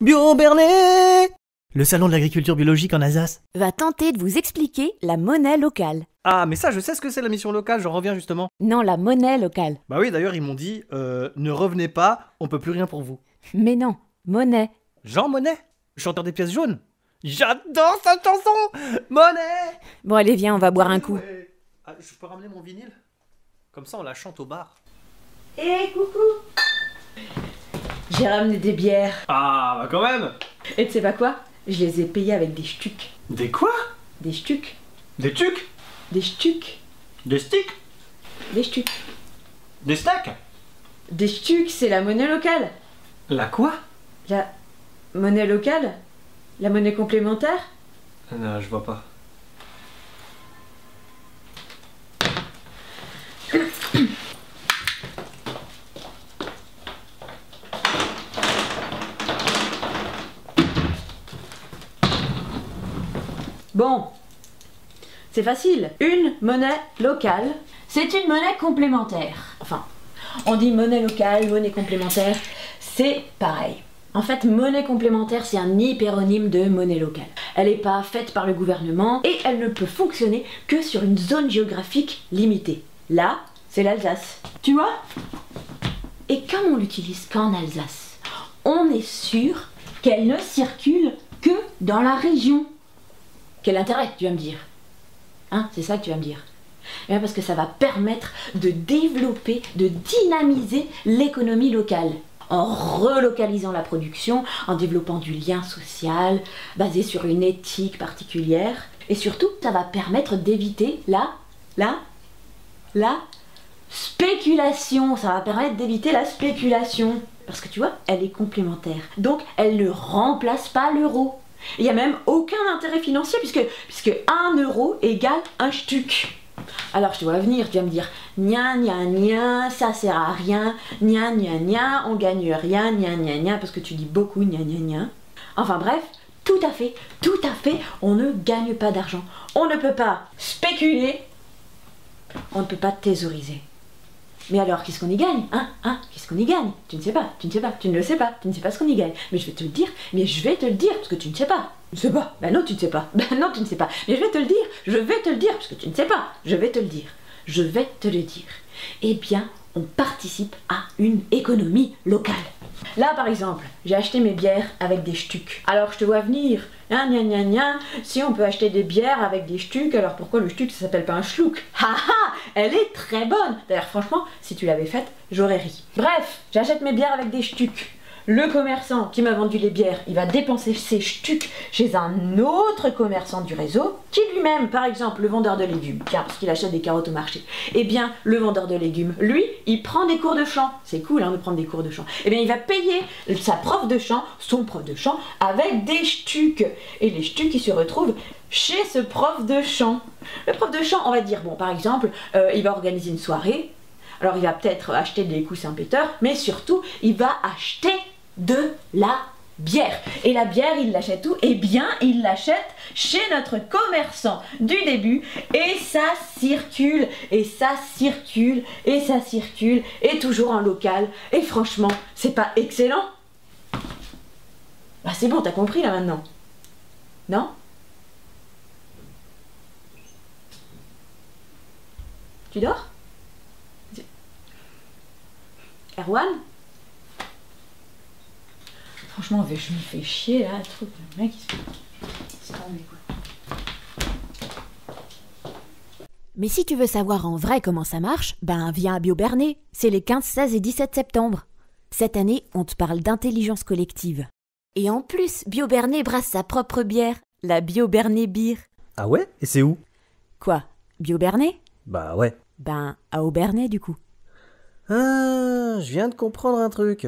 Bio Bernet, le salon de l'agriculture biologique en Alsace. Va tenter de vous expliquer la monnaie locale. Ah, mais ça, je sais ce que c'est la mission locale, j'en reviens justement. Non, la monnaie locale. Bah oui, d'ailleurs, ils m'ont dit, ne revenez pas, on peut plus rien pour vous. Mais non, monnaie. Jean Monnet, chanteur des pièces jaunes. J'adore cette chanson, Monnet. Bon, allez, viens, on va boire un coup. Ouais. Ah, je peux ramener mon vinyle? Comme ça, on la chante au bar. Hé, coucou. J'ai ramené des bières. Ah, bah quand même. Et tu sais pas quoi? Je les ai payées avec des stucs. Des quoi? Des stucs. Des tucs? Des stucs. Des sticks? Des stucs. Des stacks? Des stucs, c'est la monnaie locale. La quoi? La monnaie locale? La monnaie complémentaire? Non, je vois pas. Bon, c'est facile. Une monnaie locale, c'est une monnaie complémentaire. Enfin, on dit monnaie locale, monnaie complémentaire, c'est pareil. En fait, monnaie complémentaire, c'est un hyperonyme de monnaie locale. Elle n'est pas faite par le gouvernement et elle ne peut fonctionner que sur une zone géographique limitée. Là, c'est l'Alsace. Tu vois? Et comme on l'utilise qu'en Alsace, on est sûr qu'elle ne circule que dans la région. Quel intérêt, tu vas me dire? Hein, c'est ça que tu vas me dire? Eh bien parce que ça va permettre de développer, de dynamiser l'économie locale. En relocalisant la production, en développant du lien social, basé sur une éthique particulière. Et surtout, ça va permettre d'éviter la spéculation. Ça va permettre d'éviter la spéculation. Parce que tu vois, elle est complémentaire. Donc, elle ne remplace pas l'euro. Il n'y a même aucun intérêt financier puisque 1 euro égale un stuc. Alors je te vois venir, tu vas me dire nia nia nia, ça sert à rien, nia nia nia, on gagne rien, nia nia nia, parce que tu dis beaucoup nia nia nia. Enfin bref, tout à fait, on ne gagne pas d'argent. On ne peut pas spéculer, on ne peut pas thésauriser. Mais alors, qu'est-ce qu'on y gagne? Qu'est-ce qu'on y gagne? Tu ne sais pas, tu ne le sais pas, tu ne sais pas ce qu'on y gagne. Mais je vais te le dire, parce que tu ne sais pas. Tu ne sais pas? Ben non, tu ne sais pas. Ben non, tu ne sais pas. Mais je vais te le dire, parce que tu ne sais pas. Je vais te le dire. Eh bien, on participe à une économie locale. Là, par exemple, j'ai acheté mes bières avec des stucs. Alors, je te vois venir, gna gna gna gna, si on peut acheter des bières avec des stucs, alors pourquoi le stuc, ça s'appelle pas un schluck? Haha, elle est très bonne. D'ailleurs, franchement, si tu l'avais faite, j'aurais ri. Bref, j'achète mes bières avec des stucs. Le commerçant qui m'a vendu les bières, il va dépenser ses stucs chez un autre commerçant du réseau, qui lui-même, par exemple, le vendeur de légumes, tiens, parce qu'il achète des carottes au marché, eh bien, le vendeur de légumes, lui, il prend des cours de chant. C'est cool, hein, de prendre des cours de chant. Eh bien, il va payer sa prof de chant, son prof de chant, avec des stucs. Et les stucs, ils se retrouvent chez ce prof de chant. Le prof de chant, on va dire, bon, par exemple, il va organiser une soirée. Alors, il va peut-être acheter des coussins péteurs, mais surtout, il va acheter de la bière. Et la bière, il l'achète où? Eh bien, il l'achète chez notre commerçant du début. Et ça circule, et ça circule, et ça circule, et toujours en local. Et franchement, c'est pas excellent? Bah c'est bon, t'as compris là maintenant? Non? Tu dors? Erwan? Franchement, je me fais chier là, le truc, le mec il se prend des coups. Mais si tu veux savoir en vrai comment ça marche, ben viens à Bio Bernet, c'est les 15, 16 et 17 septembre. Cette année, on te parle d'intelligence collective. Et en plus, Bio Bernet brasse sa propre bière, la Bio Bernet Beer. Ah ouais? Et c'est où? Quoi? Bio Bernet? Bah ouais. Ben, à Aubernais du coup. Ah, je viens de comprendre un truc.